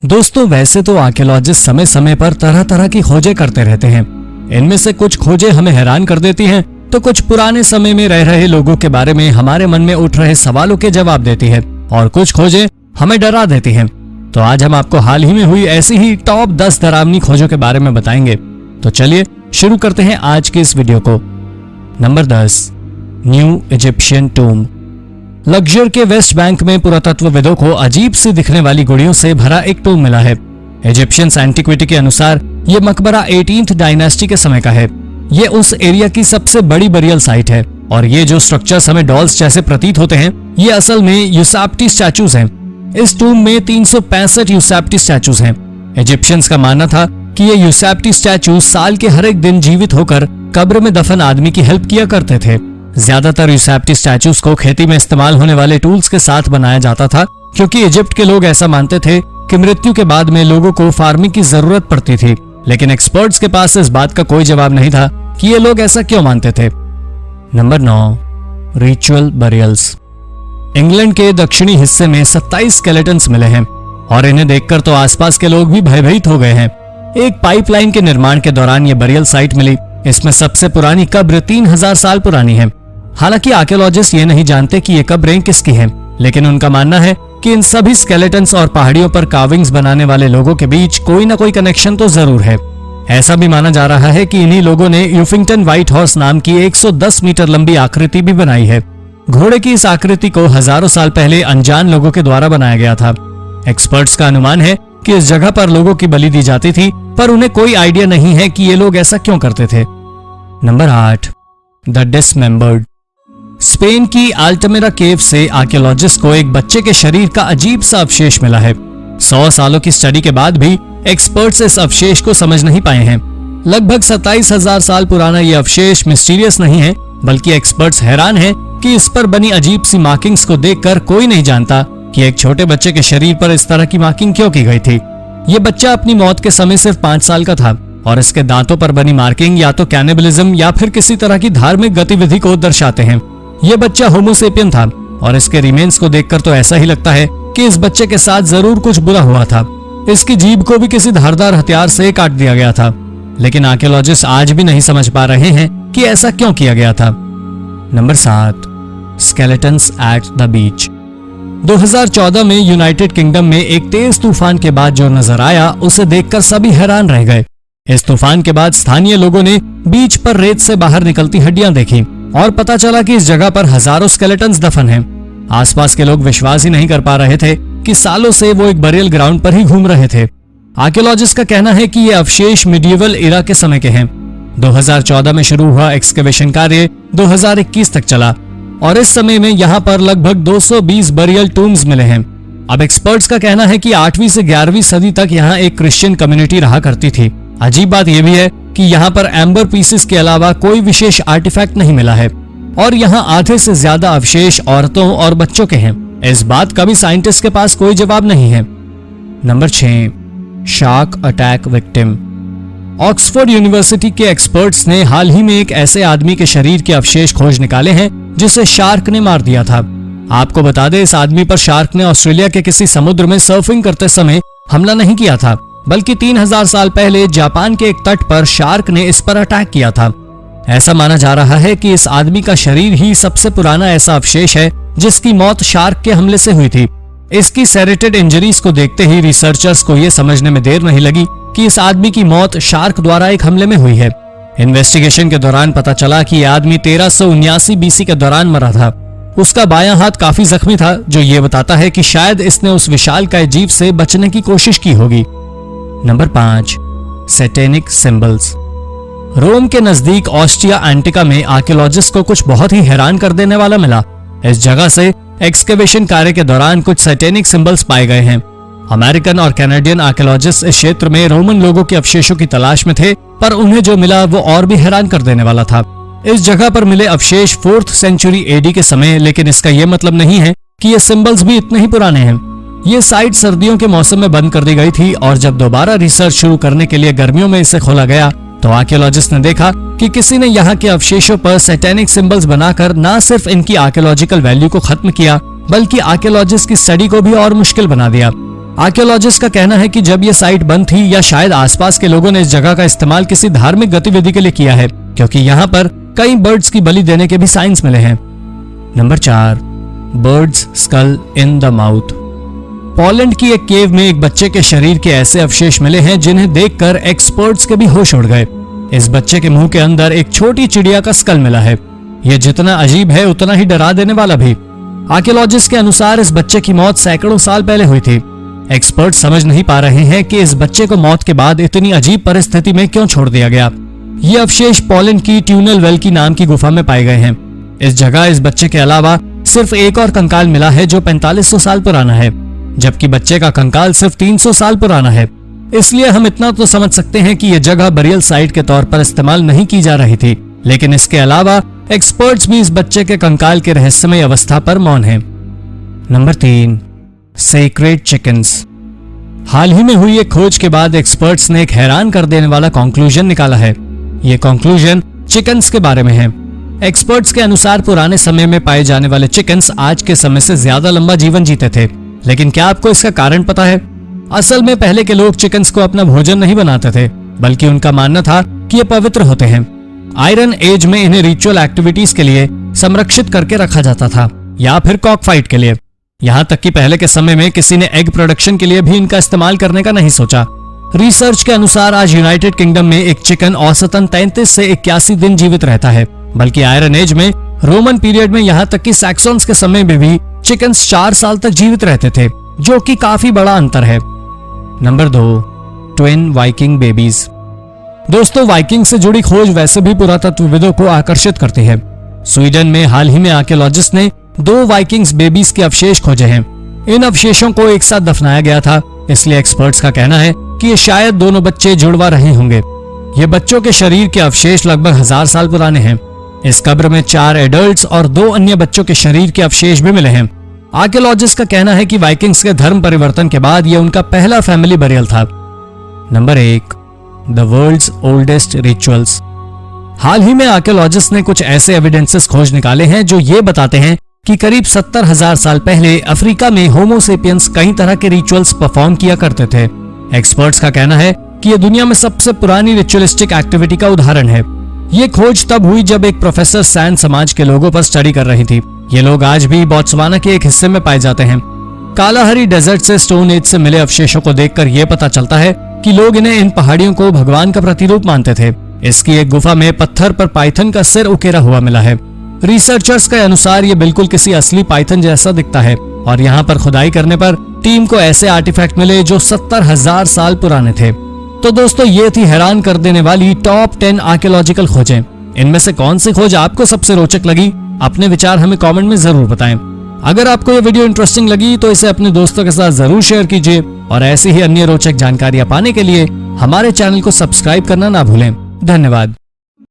दोस्तों वैसे तो आर्कियोलॉजिस्ट समय समय पर तरह तरह की खोजें करते रहते हैं। इनमें से कुछ खोजें हमें हैरान कर देती हैं, तो कुछ पुराने समय में रह रहे लोगों के बारे में हमारे मन में उठ रहे सवालों के जवाब देती है और कुछ खोजें हमें डरा देती हैं। तो आज हम आपको हाल ही में हुई ऐसी ही टॉप 10 डरावनी खोजों के बारे में बताएंगे। तो चलिए शुरू करते हैं आज की इस वीडियो को। Number 10, new Egyptian tomb. Luxor के वेस्ट बैंक में पुरातत्वविदों को अजीब सी दिखने वाली गुड़ियों से भरा एक टूम मिला है। इजिप्शियन एंटीक्विटी के अनुसार ये मकबरा 18th डायनेस्टी के समय का है। ये उस एरिया की सबसे बड़ी बरियल साइट है और ये जो स्ट्रक्चर्स हमें डॉल्स जैसे प्रतीत होते हैं, ये असल में यूसाप्टी स्टैचूज हैं। इस टूम में 365 यूसाप्टी स्टैचूज हैं। इजिप्शियंस का मानना था कि ये यूसाप्टी स्टैचू साल के हर एक दिन जीवित होकर कब्र में दफन आदमी की हेल्प किया करते थे। ज्यादातर यूसाप्टी स्टैचूज को खेती में इस्तेमाल होने वाले टूल्स के साथ बनाया जाता था, क्योंकि इजिप्ट के लोग ऐसा मानते थे कि मृत्यु के बाद में लोगों को फार्मिंग की जरूरत पड़ती थी। लेकिन एक्सपर्ट्स के पास इस बात का कोई जवाब नहीं था कि ये लोग ऐसा क्यों मानते थे। Number 9, ritual burials. इंग्लैंड के दक्षिणी हिस्से में 27 स्केलेटन्स मिले हैं और इन्हें देखकर तो आसपास के लोग भी भयभीत हो गए हैं। एक पाइपलाइन के निर्माण के दौरान ये बरियल साइट मिली। इसमें सबसे पुरानी कब्र 3000 साल पुरानी है। हालांकि आर्कियोलॉजिस्ट ये नहीं जानते कि ये कब्रें किसकी हैं, लेकिन उनका मानना है कि इन सभी स्केलेटन्स और पहाड़ियों पर कार्विंग्स बनाने वाले लोगों के बीच कोई ना कोई कनेक्शन तो जरूर है। ऐसा भी माना जा रहा है कि इन्हीं लोगों ने यूफिंगटन व्हाइट हॉर्स नाम की 110 मीटर लंबी आकृति भी बनाई है। घोड़े की इस आकृति को हजारों साल पहले अनजान लोगों के द्वारा बनाया गया था। एक्सपर्ट्स का अनुमान है कि इस जगह पर लोगों की बलि दी जाती थी, पर उन्हें कोई आइडिया नहीं है कि ये लोग ऐसा क्यों करते थे। Number 8, the dismembered. स्पेन की अल्टमेरा केव से आर्कियोलॉजिस्ट को एक बच्चे के शरीर का अजीब सा अवशेष मिला है। 100 सालों की स्टडी के बाद भी एक्सपर्ट्स इस अवशेष को समझ नहीं पाए हैं। लगभग 27,000 साल पुराना ये अवशेष मिस्टीरियस नहीं है, बल्कि एक्सपर्ट्स हैरान हैं कि इस पर बनी अजीब सी मार्किंग्स को देखकर कोई नहीं जानता कि एक छोटे बच्चे के शरीर पर इस तरह की मार्किंग क्यों की गई थी। ये बच्चा अपनी मौत के समय सिर्फ 5 साल का था और इसके दांतों पर बनी मार्किंग या तो कैनिबलिज्म या फिर किसी तरह की धार्मिक गतिविधि को दर्शाते हैं। ये बच्चा होमोसेपियन था और इसके रिमेन्स को देखकर तो ऐसा ही लगता है कि इस बच्चे के साथ जरूर कुछ बुरा हुआ था। इसकी जीभ को भी किसी धारदार हथियार से काट दिया गया था। लेकिन आर्कियोलॉजिस्ट आज भी नहीं समझ पा रहे हैं कि ऐसा क्यों किया गया था। Number 7, skeletons at the beach. 2014 में यूनाइटेड किंगडम में एक तेज तूफान के बाद जो नजर आया, उसे देखकर सभी हैरान रह गए। इस तूफान के बाद स्थानीय लोगों ने बीच पर रेत से बाहर निकलती हड्डियां देखी और पता चला कि इस जगह पर हजारों स्केलेटन्स दफन हैं। आसपास के लोग विश्वास ही नहीं कर पा रहे थे कि सालों से वो एक बरियल ग्राउंड पर ही घूम रहे थे। आर्कियोलॉजिस्ट का कहना है कि ये अवशेष मिडिएवल एरा के समय के हैं। 2014 में शुरू हुआ एक्सकेवेशन कार्य 2021 तक चला और इस समय में यहाँ पर लगभग 220 बरियल टूम्स मिले हैं। अब एक्सपर्ट्स का कहना है कि 8वीं से 11वीं सदी तक यहाँ एक क्रिश्चियन कम्युनिटी रहा करती थी। अजीब बात यह भी है कि यहाँ पर एम्बर पीसेस के अलावा कोई विशेष आर्टिफैक्ट नहीं मिला है और यहाँ आधे से ज्यादा अवशेष औरतों और बच्चों के हैं। इस बात का भी साइंटिस्ट के पास कोई जवाब नहीं है। Number 6, shark attack victim. Oxford university के एक्सपर्ट्स ने हाल ही में एक ऐसे आदमी के शरीर के अवशेष खोज निकाले हैं जिसे शार्क ने मार दिया था। आपको बता दें, इस आदमी पर शार्क ने ऑस्ट्रेलिया के किसी समुद्र में सर्फिंग करते समय हमला नहीं किया था, बल्कि 3000 साल पहले जापान के एक तट पर शार्क ने इस पर अटैक किया था। ऐसा माना जा रहा है कि इस आदमी का शरीर ही सबसे पुराना ऐसा अवशेष है जिसकी मौत शार्क के हमले से हुई थी। इसकी सेरेटेड इंजरीज को देखते ही रिसर्चर्स को यह समझने में देर नहीं लगी कि इस आदमी की मौत शार्क द्वारा एक हमले में हुई है। इन्वेस्टिगेशन के दौरान पता चला कि यह आदमी 1379 BC के दौरान मरा था। उसका बायां हाथ काफी जख्मी था, जो ये बताता है कि शायद इसने उस विशालकाय जीव से बचने की कोशिश की होगी। Number 5, satanic symbols. रोम के नजदीक ऑस्टिया एंटिका में आर्कियोलॉजिस्ट को कुछ बहुत ही हैरान कर देने वाला मिला। इस जगह से एक्सकेवेशन कार्य के दौरान कुछ सैटेनिक सिंबल्स पाए गए हैं। अमेरिकन और कैनेडियन आर्कियोलॉजिस्ट इस क्षेत्र में रोमन लोगों के अवशेषों की तलाश में थे, पर उन्हें जो मिला वो और भी हैरान कर देने वाला था। इस जगह पर मिले अवशेष 4th सेंचुरी AD के समय, लेकिन इसका यह मतलब नहीं है कि ये सिंबल्स भी इतने ही पुराने हैं। ये साइट सर्दियों के मौसम में बंद कर दी गई थी और जब दोबारा रिसर्च शुरू करने के लिए गर्मियों में इसे खोला गया तो आर्कियोलॉजिस्ट ने देखा कि किसी ने यहाँ के अवशेषों पर सैटेनिक सिंबल्स बनाकर न सिर्फ इनकी आर्कियोलॉजिकल वैल्यू को खत्म किया, बल्कि आर्कियोलॉजिस्ट की स्टडी को भी और मुश्किल बना दिया। आर्कियोलॉजिस्ट का कहना है कि जब ये साइट बंद थी या शायद आसपास के लोगों ने इस जगह का इस्तेमाल किसी धार्मिक गतिविधि के लिए किया है, क्योंकि यहाँ पर कई बर्ड्स की बलि देने के भी साइंस मिले हैं। Number 4, birds skull in the mouth. Poland की एक केव में एक बच्चे के शरीर के ऐसे अवशेष मिले हैं जिन्हें देखकर एक्सपर्ट्स के भी होश उड़ गए। इस बच्चे के मुंह के अंदर एक छोटी चिड़िया का स्कल मिला है। यह जितना अजीब है उतना ही डरा देने वाला भी। आर्कियोलॉजिस्ट के अनुसार इस बच्चे की मौत सैकड़ों साल पहले हुई थी। एक्सपर्ट समझ नहीं पा रहे हैं कि इस बच्चे को मौत के बाद इतनी अजीब परिस्थिति में क्यों छोड़ दिया गया। ये अवशेष पोलैंड की ट्यूनल वेल की नाम की गुफा में पाए गए हैं। इस जगह इस बच्चे के अलावा सिर्फ एक और कंकाल मिला है जो 4500 साल पुराना है, जबकि बच्चे का कंकाल सिर्फ 300 साल पुराना है। इसलिए हम इतना तो समझ सकते हैं कि यह जगह बरियल साइट के तौर पर इस्तेमाल नहीं की जा रही थी, लेकिन इसके अलावा एक्सपर्ट्स भी इस बच्चे के कंकाल के रहस्यमय अवस्था पर मौन हैं। Number 3, sacred chickens. हाल ही में हुई एक खोज के बाद एक्सपर्ट्स ने एक हैरान कर देने वाला कंक्लूजन निकाला है। ये कंक्लूजन चिकन्स के बारे में है। एक्सपर्ट्स के अनुसार पुराने समय में पाए जाने वाले चिकन्स आज के समय से ज्यादा लंबा जीवन जीते थे, लेकिन क्या आपको इसका कारण पता है? असल में पहले के लोग चिकन्स को अपना भोजन नहीं बनाते थे, बल्कि उनका मानना था कि ये पवित्र होते हैं। आयरन एज में इन्हें रिचुअल एक्टिविटीज के लिए संरक्षित करके रखा जाता था, या फिर कॉक फाइट के लिए। यहाँ तक कि पहले के समय में किसी ने एग प्रोडक्शन के लिए भी इनका इस्तेमाल करने का नहीं सोचा। रिसर्च के अनुसार आज यूनाइटेड किंगडम में एक चिकन औसतन 33 से 81 दिन जीवित रहता है, बल्कि आयरन एज में, रोमन पीरियड में, यहाँ तक कि सैक्सन्स के समय में भी चिकन्स 4 साल तक जीवित रहते थे, जो कि काफी बड़ा अंतर है। Number 2, twin Viking babies. दोस्तों, वाइकिंग से जुड़ी खोज वैसे भी पुरातत्वविदों को आकर्षित करती है। स्वीडन में हाल ही में आर्कियोलॉजिस्ट ने 2 वाइकिंग्स बेबीज के अवशेष खोजे हैं। इन अवशेषों को एक साथ दफनाया गया था, इसलिए एक्सपर्ट्स का कहना है कि ये शायद दोनों बच्चे जुड़वा रहे होंगे। ये बच्चों के शरीर के अवशेष लगभग 1000 साल पुराने हैं। इस कब्र में 4 एडल्ट्स और 2 अन्य बच्चों के शरीर के अवशेष भी मिले हैं। आर्कियोलॉजिस्ट का कहना है कि वाइकिंग्स के धर्म परिवर्तन के बाद यह उनका पहला फैमिली बरियल था। Number 1, the world's oldest rituals. हाल ही में आर्कियोलॉजिस्ट ने कुछ ऐसे एविडेंसेस खोज निकाले हैं जो ये बताते हैं कि करीब 70,000 साल पहले अफ्रीका में होमो सेपियंस कई तरह के रिचुअल्स परफॉर्म किया करते थे। एक्सपर्ट्स का कहना है कि यह दुनिया में सबसे पुरानी रिचुअलिस्टिक एक्टिविटी का उदाहरण है। ये खोज तब हुई जब एक प्रोफेसर सैन समाज के लोगों पर स्टडी कर रही थी। ये लोग आज भी बोत्सवाना के एक हिस्से में पाए जाते हैं। कालाहरी डेजर्ट से स्टोन एज से मिले अवशेषों को देखकर यह पता चलता है कि लोग इन्हें इन पहाड़ियों को भगवान का प्रतिरूप मानते थे। इसकी एक गुफा में पत्थर पर पाइथन का सिर उकेरा हुआ मिला है। रिसर्चर्स के अनुसार ये बिल्कुल किसी असली पाइथन जैसा दिखता है, और यहाँ पर खुदाई करने पर टीम को ऐसे आर्टिफैक्ट मिले जो 70,000 साल पुराने थे। तो दोस्तों, ये थी हैरान कर देने वाली टॉप 10 आर्कियोलॉजिकल खोजें। इनमें से कौन सी खोज आपको सबसे रोचक लगी? अपने विचार हमें कमेंट में जरूर बताएं। अगर आपको ये वीडियो इंटरेस्टिंग लगी तो इसे अपने दोस्तों के साथ जरूर शेयर कीजिए, और ऐसी ही अन्य रोचक जानकारियां पाने के लिए हमारे चैनल को सब्सक्राइब करना ना भूलें। धन्यवाद।